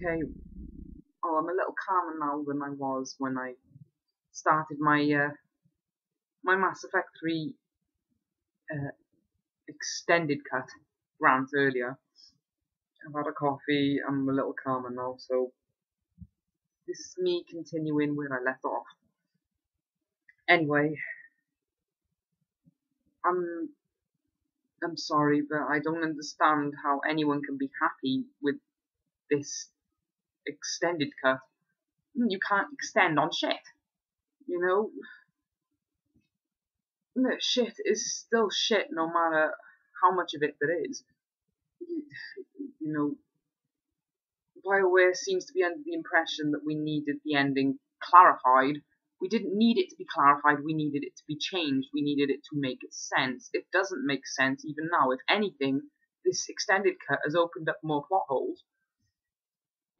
Okay, oh, I'm a little calmer now than I was when I started my Mass Effect 3 uh, extended cut rant earlier. I've had a coffee, I'm a little calmer now, so this is me continuing where I left off. Anyway, I'm sorry, but I don't understand how anyone can be happy with this extended cut. You can't extend on shit, you know? Shit is still shit no matter how much of it there is. You know, BioWare seems to be under the impression that we needed the ending clarified. We didn't need it to be clarified, we needed it to be changed, we needed it to make sense. It doesn't make sense even now. If anything, this extended cut has opened up more plot holes.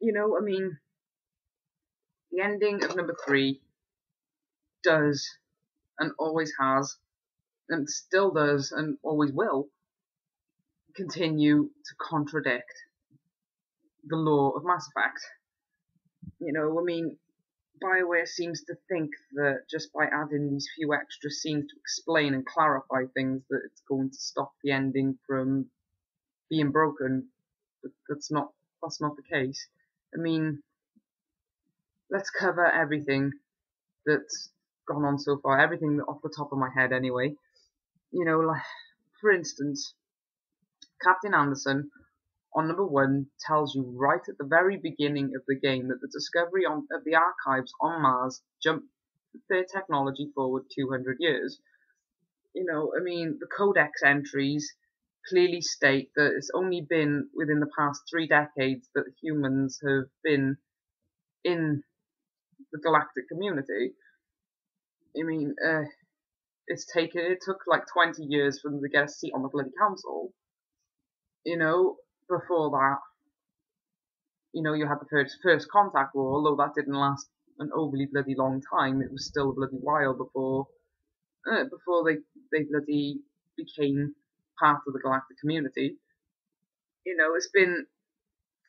You know, I mean, the ending of number 3 does, and always has, and still does, and always will, continue to contradict the law of Mass Effect. You know, I mean, BioWare seems to think that just by adding these few extra scenes to explain and clarify things that it's going to stop the ending from being broken. But that's not the case. I mean, let's cover everything that's gone on so far, everything off the top of my head anyway. You know, like, for instance, Captain Anderson on number 1 tells you right at the very beginning of the game that the discovery of the archives on Mars jumped their technology forward 200 years. You know, I mean, the codex entries clearly state that it's only been within the past 3 decades that humans have been in the galactic community. I mean, it took like 20 years for them to get a seat on the bloody council. You know, before that, you know, you had the first contact war, although that didn't last an overly bloody long time. It was still a bloody while before they bloody became part of the galactic community. You know, it's been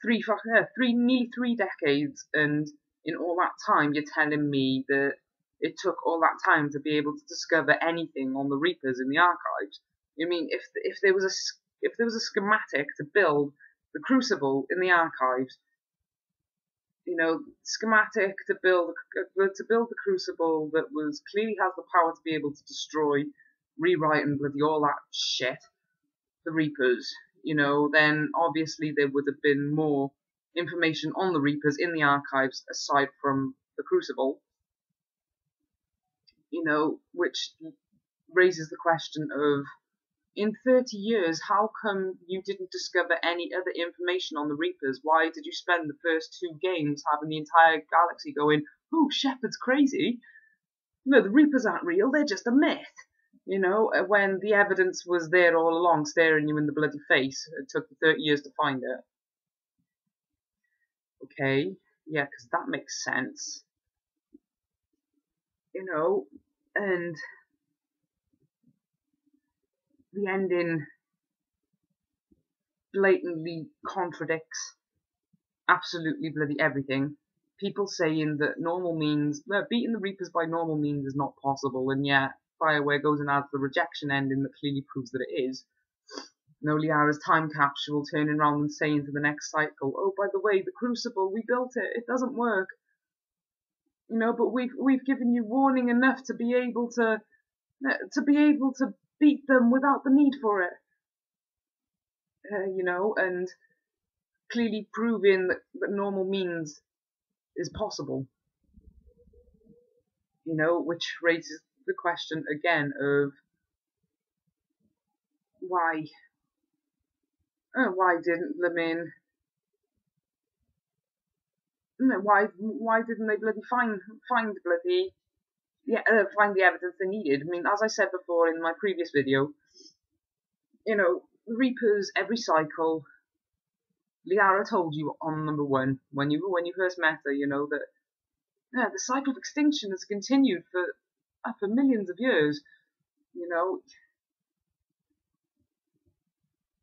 nearly 3 decades, and in all that time, you're telling me that it took all that time to be able to discover anything on the Reapers in the archives. I mean, if there was a schematic to build the Crucible in the archives, you know, schematic to build the Crucible that was clearly has the power to be able to destroy, rewrite, and bloody all that shit, the Reapers, you know, then obviously there would have been more information on the Reapers in the archives aside from the Crucible, you know, which raises the question of, in 30 years, how come you didn't discover any other information on the Reapers? Why did you spend the first 2 games having the entire galaxy going, oh, Shepard's crazy? No, the Reapers aren't real, they're just a myth. You know, when the evidence was there all along, staring you in the bloody face. It took 30 years to find it. Okay, yeah, because that makes sense. You know, and the ending blatantly contradicts absolutely bloody everything. People saying that beating the Reapers by normal means is not possible, and yet BioWare goes and adds the rejection ending that clearly proves that it is. No, Liara's time capsule turning around and saying to the next cycle, oh, by the way, the Crucible, we built it, it doesn't work. You know, but we've given you warning enough to be able to beat them without the need for it. You know, and clearly proving that normal means is possible. You know, which raises the question again of why didn't why didn't they bloody find the evidence they needed? I mean, as I said before in my previous video, you know, Reapers every cycle. Liara told you on number 1 when you first met her, you know, that the cycle of extinction has continued for millions of years. You know,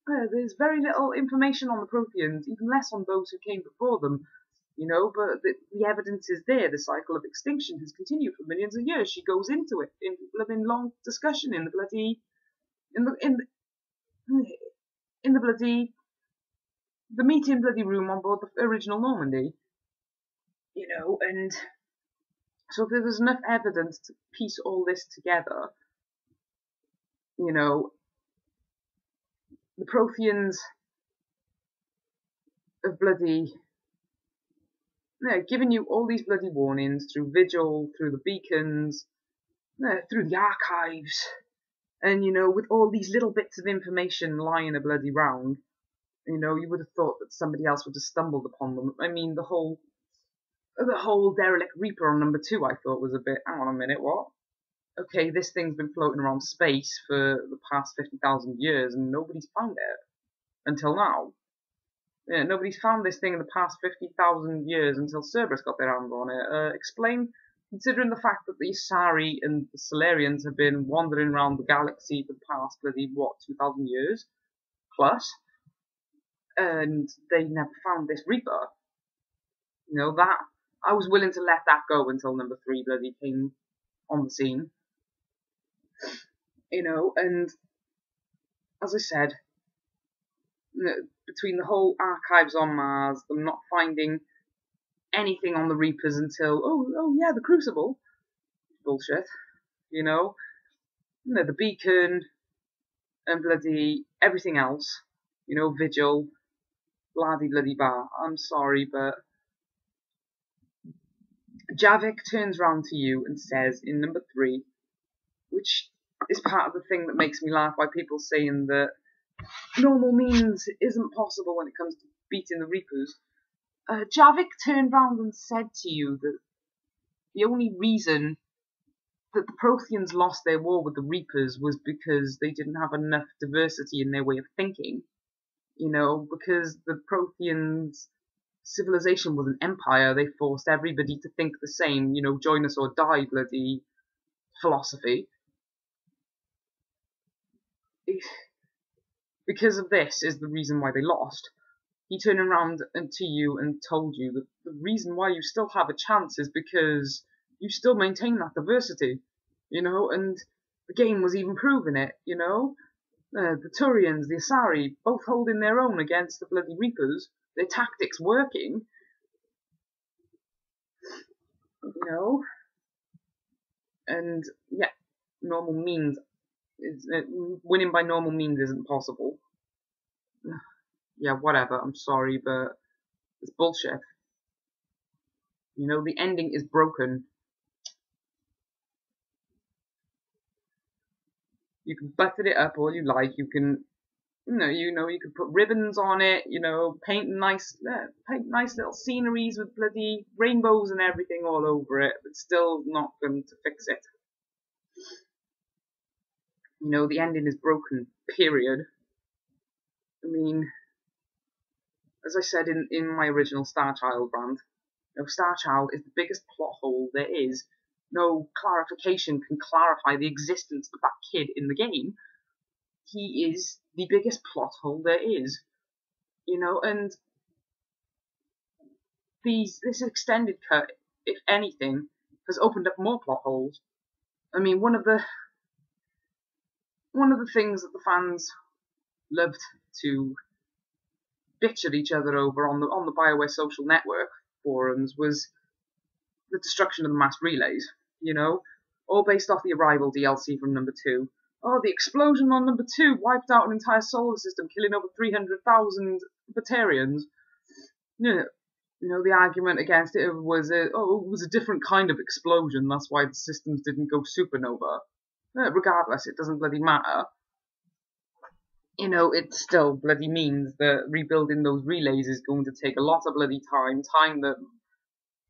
there's very little information on the Protheans, even less on those who came before them. you know, but the evidence is there. The cycle of extinction has continued for millions of years. She goes into it in blooming long discussion in the bloody in the bloody the meeting bloody room on board the original Normandy, you know, and so if there was enough evidence to piece all this together, you know, the Protheans have bloody giving you all these bloody warnings through Vigil, through the beacons, through the archives, and, you know, with all these little bits of information lying a bloody round, you know, you would have thought that somebody else would have stumbled upon them. I mean, the whole derelict Reaper on number 2, I thought was a bit, hang on a minute, what? Okay, this thing's been floating around space for the past 50,000 years and nobody's found it until now. Yeah, nobody's found this thing in the past 50,000 years until Cerberus got their hands on it. Explain, considering the fact that the Asari and the Solarians have been wandering around the galaxy for the past bloody, 2,000 years plus, and they never found this Reaper. You know, that, I was willing to let that go until number 3 bloody came on the scene. You know, and as I said, between the whole archives on Mars, them not finding anything on the Reapers until, oh yeah, the Crucible. Bullshit. You know? The beacon, and bloody everything else. You know, Vigil, bloody bar. I'm sorry, but Javik turns round to you and says in number 3, which is part of the thing that makes me laugh, by people saying that normal means isn't possible when it comes to beating the Reapers. Javik turned round and said to you that the only reason that the Protheans lost their war with the Reapers was because they didn't have enough diversity in their way of thinking. You know, because the Protheans' civilization was an empire, they forced everybody to think the same, you know, join us or die bloody philosophy. Because of this is the reason why they lost. He turned around to you and told you that the reason why you still have a chance is because you still maintain that diversity, you know, and the game was even proving it, you know. The Turians, the Asari, both holding their own against the bloody Reapers, their tactics working, you know. And yeah, normal means winning by normal means isn't possible. Yeah, whatever, I'm sorry, but it's bullshit. You know, the ending is broken. You can butter it up all you like, you can, you can put ribbons on it, you know, paint nice little sceneries with bloody rainbows and everything all over it, but still not going to fix it. You know, the ending is broken, period. I mean, as I said in my original Star Child rant, you know, Star Child is the biggest plot hole there is. No clarification can clarify the existence of that kid in the game. He is the biggest plot hole there is. You know, and this extended cut, if anything, has opened up more plot holes. I mean, one of the things that the fans loved to bitch at each other over on the BioWare social network forums was the destruction of the mass relays, you know, all based off the Arrival DLC from number 2. Oh, the explosion on number 2 wiped out an entire solar system, killing over 300,000 Batarians. Yeah, you know, the argument against it was, it was a different kind of explosion, that's why the systems didn't go supernova. Regardless, it doesn't bloody matter. You know, it still bloody means that rebuilding those relays is going to take a lot of bloody time that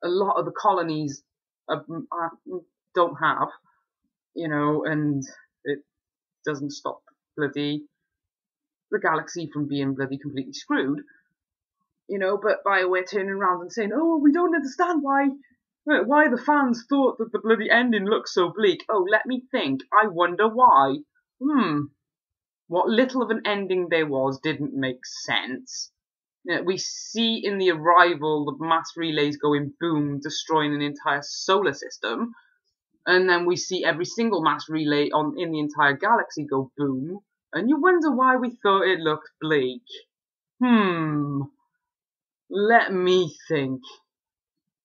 a lot of the colonies don't have, you know, and it doesn't stop bloody the galaxy from being bloody completely screwed, you know. But BioWare turning around and saying, oh, we don't understand why the fans thought that the bloody ending looked so bleak. Oh, let me think. I wonder why. What little of an ending there was didn't make sense. Yeah, we see in the arrival the mass relays going boom, destroying an entire solar system, and then we see every single mass relay in the entire galaxy go boom, and you wonder why we thought it looked bleak. Let me think.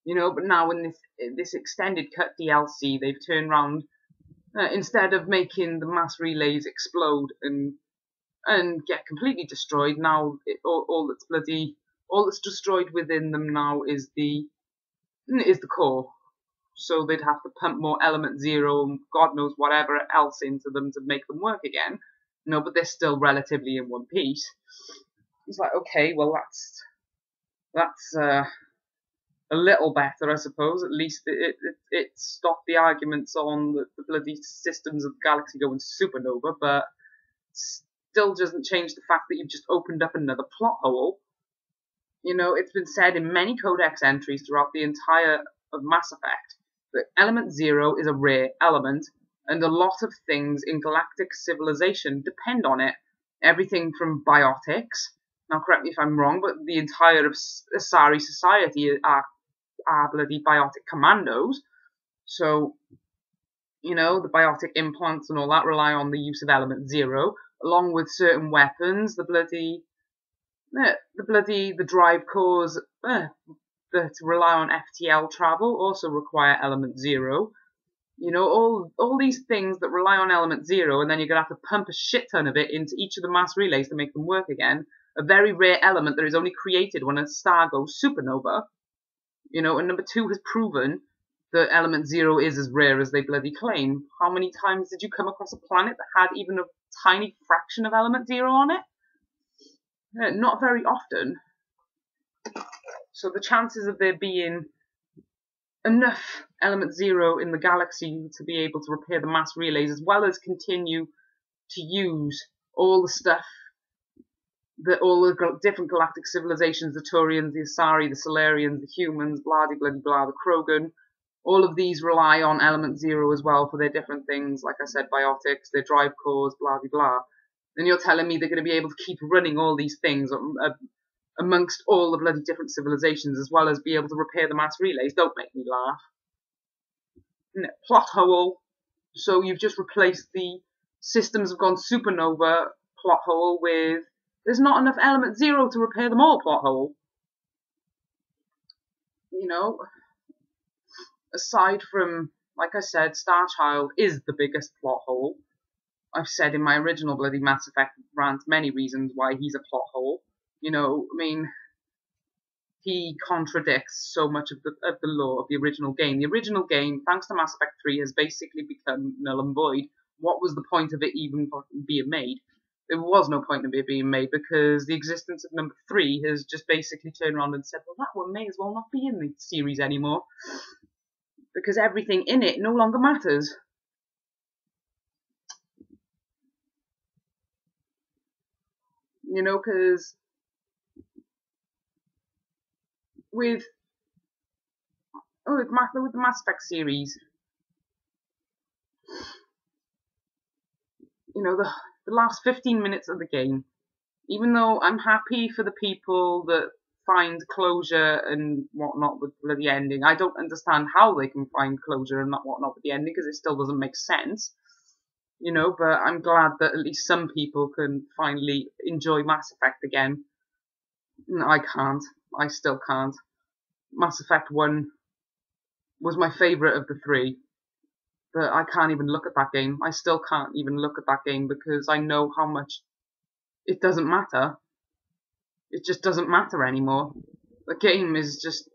But now in this extended cut DLC, they've turned around, instead of making the mass relays explode and get completely destroyed, now all that's destroyed within them now is the core. So they'd have to pump more element zero and God knows whatever else into them to make them work again. But they're still relatively in one piece. It's like, okay, well that's a little better, I suppose. At least it stopped the arguments on the bloody systems of the galaxy going supernova, but still doesn't change the fact that you've just opened up another plot hole. It's been said in many codex entries throughout the entire of Mass Effect that element zero is a rare element, and a lot of things in galactic civilization depend on it. Everything from biotics. Now, correct me if I'm wrong, but the entire of Asari society are bloody biotic commandos. So, the biotic implants and all that rely on the use of element zero, along with certain weapons. The drive cores that rely on FTL travel also require element zero. All these things that rely on element zero, and then you're going to have to pump a shit ton of it into each of the mass relays to make them work again. A very rare element that is only created when a star goes supernova. And number 2 has proven that element zero is as rare as they bloody claim. How many times did you come across a planet that had even a tiny fraction of element zero on it? Not very often. So the chances of there being enough element zero in the galaxy to be able to repair the mass relays, as well as continue to use all the stuff that all the different galactic civilizations, the Turians, the Asari, the Solarians, the humans, blah blah blah, the Krogan, all of these rely on element zero as well for their different things, like I said, biotics, their drive cores, blah blah blah. Then you're telling me they're going to be able to keep running all these things amongst all the bloody different civilizations, as well as be able to repair the mass relays? Don't make me laugh. Plot hole. So you've just replaced the systems have gone supernova plot hole with there's not enough element zero to repair them all plot hole. Aside from, like I said, Starchild is the biggest plot hole. I've said in my original bloody Mass Effect rant many reasons why he's a plot hole. He contradicts so much of the lore of the original game. The original game, thanks to Mass Effect 3, has basically become null and void. What was the point of it even being made? There was no point of it being made because the existence of number 3 has just basically turned around and said, well, that one may as well not be in the series anymore because everything in it no longer matters. Because with the Mass Effect series, the last 15 minutes of the game, even though I'm happy for the people that find closure and whatnot with the ending, I don't understand how they can find closure and whatnot with the ending because it still doesn't make sense. But I'm glad that at least some people can finally enjoy Mass Effect again. I can't. I still can't. Mass Effect 1 was my favourite of the 3. But I can't even look at that game. I still can't even look at that game because I know how much it doesn't matter. It just doesn't matter anymore. The game is just...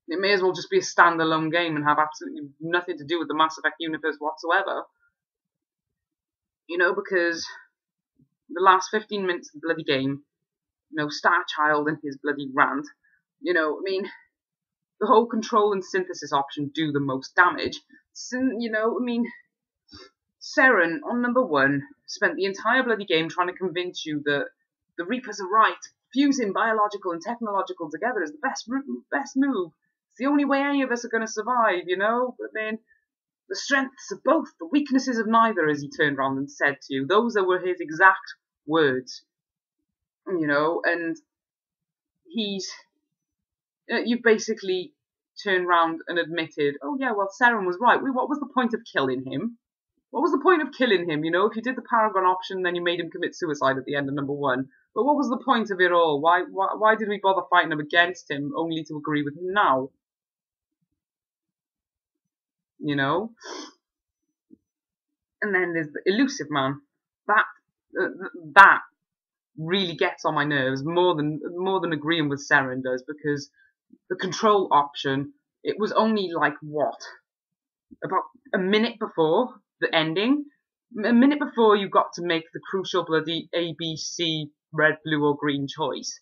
It may as well just be a standalone game and have absolutely nothing to do with the Mass Effect universe whatsoever. Because the last 15 minutes of the bloody game, Starchild and his bloody rant, the whole control and synthesis option do the most damage. Seren, on number 1, spent the entire bloody game trying to convince you that the Reapers are right. Fusing biological and technological together is the best move. It's the only way any of us are going to survive, But then, the strengths of both, the weaknesses of neither, as he turned around and said to you. Those were his exact words. And you've basically turned round and admitted, oh yeah, well, Seren was right. What was the point of killing him? What was the point of killing him? You know, if you did the Paragon option, then you made him commit suicide at the end of number 1. But what was the point of it all? Why did we bother fighting him against him, only to agree with him now? You know? And then there's the Elusive Man. That really gets on my nerves more than agreeing with Seren does, because the control option, it was only like what? About a minute before the ending? A minute before you got to make the crucial bloody ABC red, blue or green choice.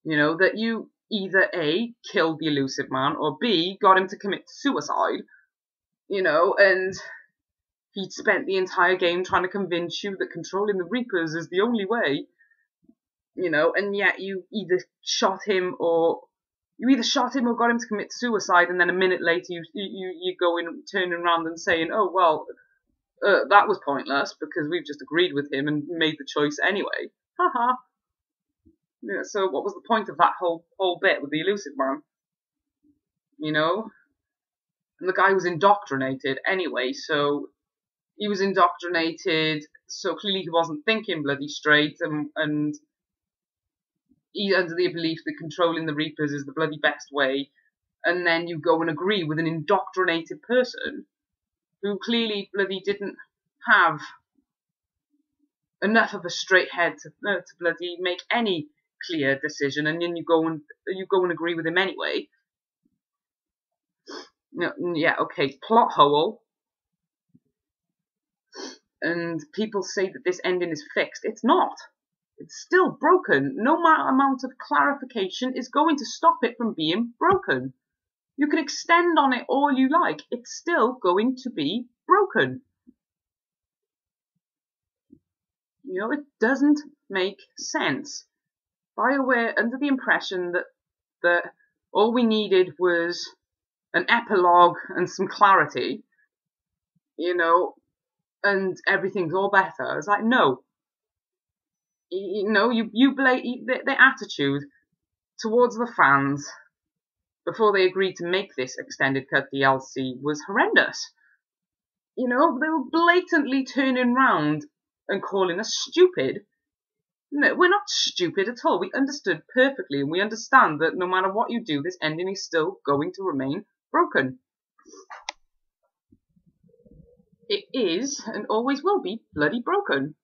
You know, that you either A, killed the Elusive Man, or B, got him to commit suicide. You know, and he'd spent the entire game trying to convince you that controlling the Reapers is the only way. You know, and yet you either shot him or got him to commit suicide, and then a minute later you go in turning around and saying, oh well, that was pointless because we've just agreed with him and made the choice anyway. Haha. Yeah, so what was the point of that whole bit with the Elusive Man? You know? And the guy was indoctrinated anyway, so he was indoctrinated, so clearly he wasn't thinking bloody straight, and he's under the belief that controlling the Reapers is the bloody best way, and then you go and agree with an indoctrinated person who clearly bloody didn't have enough of a straight head to bloody make any clear decision, and then you go and agree with him anyway. Yeah, okay, plot hole. And people say that this ending is fixed. It's not. It's still broken. No amount of clarification is going to stop it from being broken. You can extend on it all you like. It's still going to be broken. You know, it doesn't make sense. BioWare, under the impression that all we needed was an epilogue and some clarity, you know, and everything's all better. It's like, no. You know, you blame their attitude towards the fans before they agreed to make this extended cut DLC was horrendous. You know, they were blatantly turning round and calling us stupid. No, we're not stupid at all. We understood perfectly, and we understand that no matter what you do, this ending is still going to remain broken. It is, and always will be, bloody broken.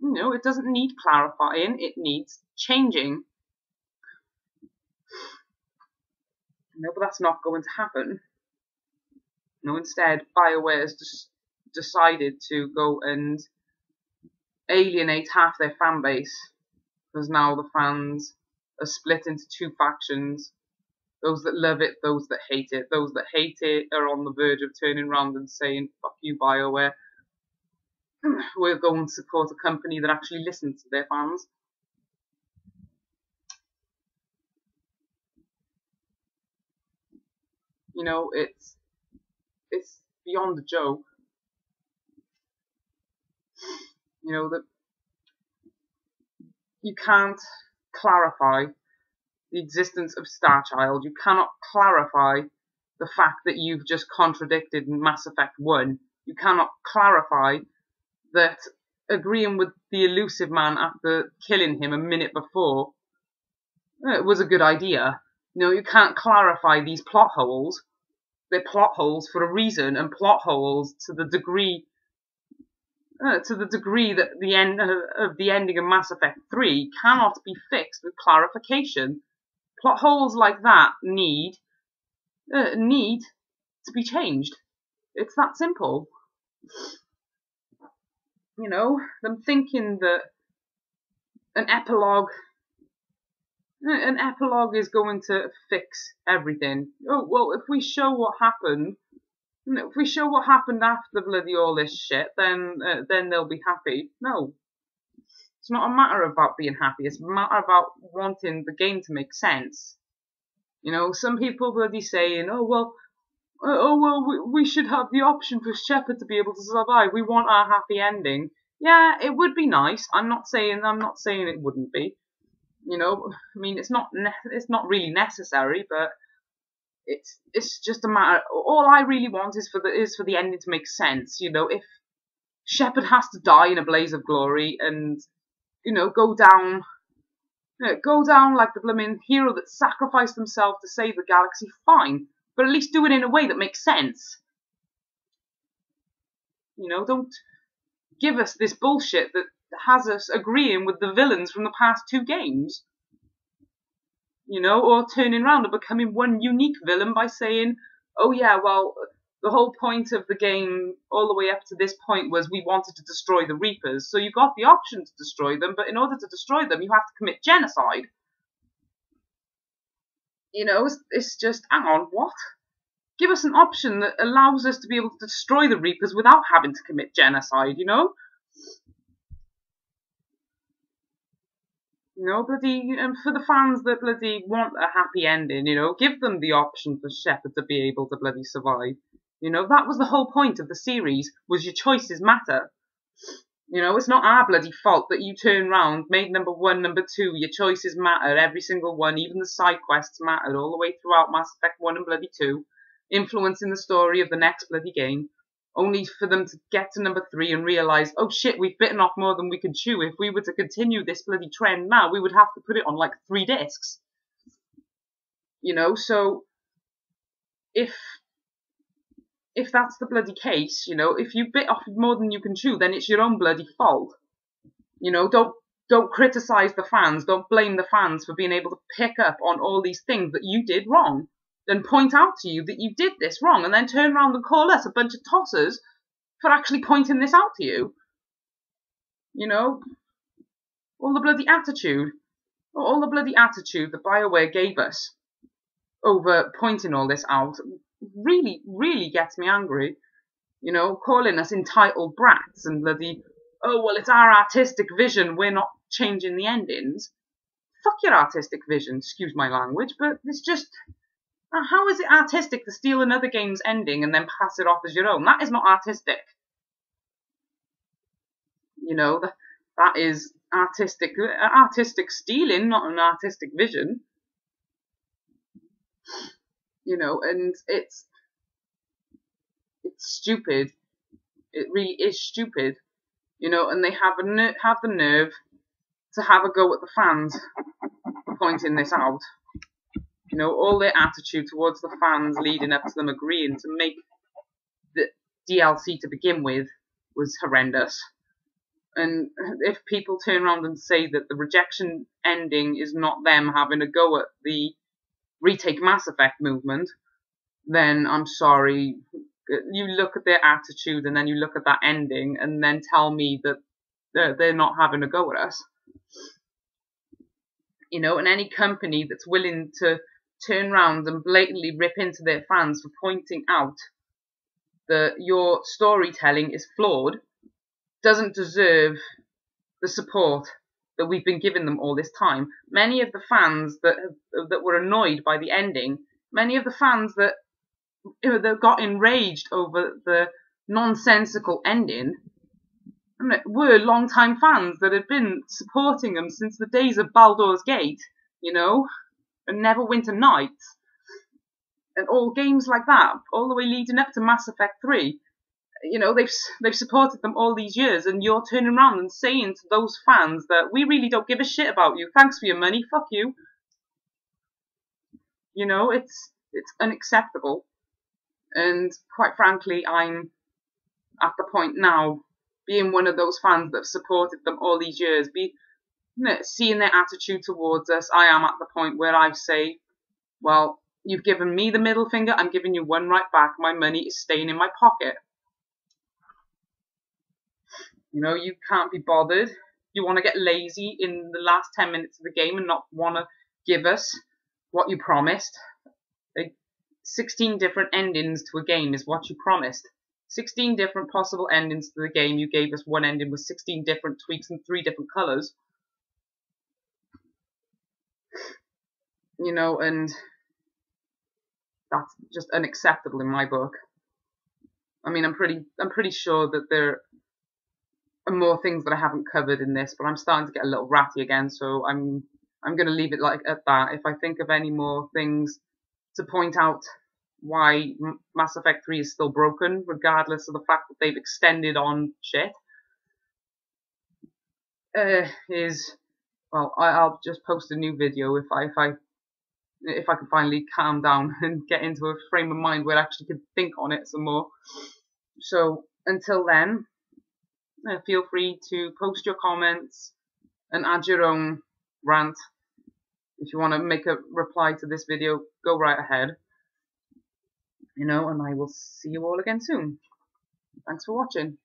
You know, it doesn't need clarifying, it needs changing. No, but that's not going to happen. No, instead, BioWare has just decided to go and alienate half their fan base, because now the fans are split into two factions. Those that love it, those that hate it. Those that hate it are on the verge of turning around and saying, fuck you, BioWare. We'll go and support a company that actually listens to their fans. You know, it's beyond a joke. You know, that you can't clarify the existence of Starchild. You cannot clarify the fact that you've just contradicted Mass Effect 1. You cannot clarify that agreeing with the Elusive Man after killing him a minute before was a good idea. You know, you can't clarify these plot holes. They're plot holes for a reason, and plot holes to the degree that the end of the ending of Mass Effect 3 cannot be fixed with clarification. Plot holes like that need to be changed. It's that simple. You know, I'm thinking that an epilogue is going to fix everything. Oh, well, if we show what happened after bloody all this shit, then they'll be happy. No. It's not a matter about being happy, it's a matter about wanting the game to make sense. You know, some people bloody saying, we should have the option for Shepard to be able to survive. We want our happy ending. Yeah, it would be nice. I'm not saying it wouldn't be. You know, I mean, it's not really necessary, but it's just a matter. All I really want is for the ending to make sense. You know, if Shepard has to die in a blaze of glory and go down. Go down like the blooming hero that sacrificed himself to save the galaxy, fine. But at least do it in a way that makes sense. Don't give us this bullshit that has us agreeing with the villains from the past 2 games. Or turning around and becoming one unique villain by saying, oh yeah, well, the whole point of the game all the way up to this point was we wanted to destroy the Reapers. So you got the option to destroy them, but in order to destroy them, you have to commit genocide. It's just, hang on, what? Give us an option that allows us to be able to destroy the Reapers without having to commit genocide, bloody, and for the fans that bloody want a happy ending, give them the option for Shepard to be able to bloody survive. That was the whole point of the series, was your choices matter. It's not our bloody fault that you turn round, made number 1, number 2, your choices matter, every single one, even the side quests mattered all the way throughout Mass Effect 1 and bloody 2, influencing the story of the next bloody game, only for them to get to number 3 and realise, oh shit, we've bitten off more than we can chew. If we were to continue this bloody trend now, we would have to put it on like 3 discs. So if that's the bloody case, if you bit off more than you can chew, then it's your own bloody fault. Don't criticise the fans, don't blame the fans for being able to pick up on all these things that you did wrong. Then point out to you that you did this wrong, and then turn around and call us a bunch of tossers for actually pointing this out to you. All the bloody attitude that BioWare gave us over pointing all this out really, really gets me angry. Calling us entitled brats and bloody, oh, well, it's our artistic vision, we're not changing the endings. Fuck your artistic vision, excuse my language, but it's just, how is it artistic to steal another game's ending and then pass it off as your own? That is not artistic. That is artistic stealing, not an artistic vision. And it's stupid. It really is stupid. And they have the nerve to have a go at the fans for pointing this out. All their attitude towards the fans leading up to them agreeing to make the DLC to begin with was horrendous. And if people turn around and say that the rejection ending is not them having a go at the retake Mass Effect movement, then I'm sorry. You look at their attitude and then you look at that ending and then tell me that they're not having a go at us. And any company that's willing to turn around and blatantly rip into their fans for pointing out that your storytelling is flawed doesn't deserve the support that we've been giving them all this time. Many of the fans that were annoyed by the ending, many of the fans that got enraged over the nonsensical ending, were long-time fans that had been supporting them since the days of Baldur's Gate, and Neverwinter Nights, and all games like that, all the way leading up to Mass Effect 3. They've supported them all these years, and you're turning around and saying to those fans that we really don't give a shit about you. Thanks for your money. Fuck you. It's unacceptable. And quite frankly, I'm at the point now, being one of those fans that have supported them all these years, seeing their attitude towards us, I am at the point where I say, well, you've given me the middle finger, I'm giving you one right back. My money is staying in my pocket. You can't be bothered. You want to get lazy in the last 10 minutes of the game and not want to give us what you promised. 16 different endings to a game is what you promised. 16 different possible endings to the game. You gave us one ending with 16 different tweaks and 3 different colours. And that's just unacceptable in my book. I mean, I'm pretty sure that there are more things that I haven't covered in this, but I'm starting to get a little ratty again, so I'm I'm going to leave it like at that. If I think of any more things to point out why Mass Effect 3 is still broken, regardless of the fact that they've extended on shit, I'll just post a new video if I can finally calm down and get into a frame of mind where I actually can think on it some more. So until then, feel free to post your comments and add your own rant. If you want to make a reply to this video, go right ahead. And I will see you all again soon. Thanks for watching.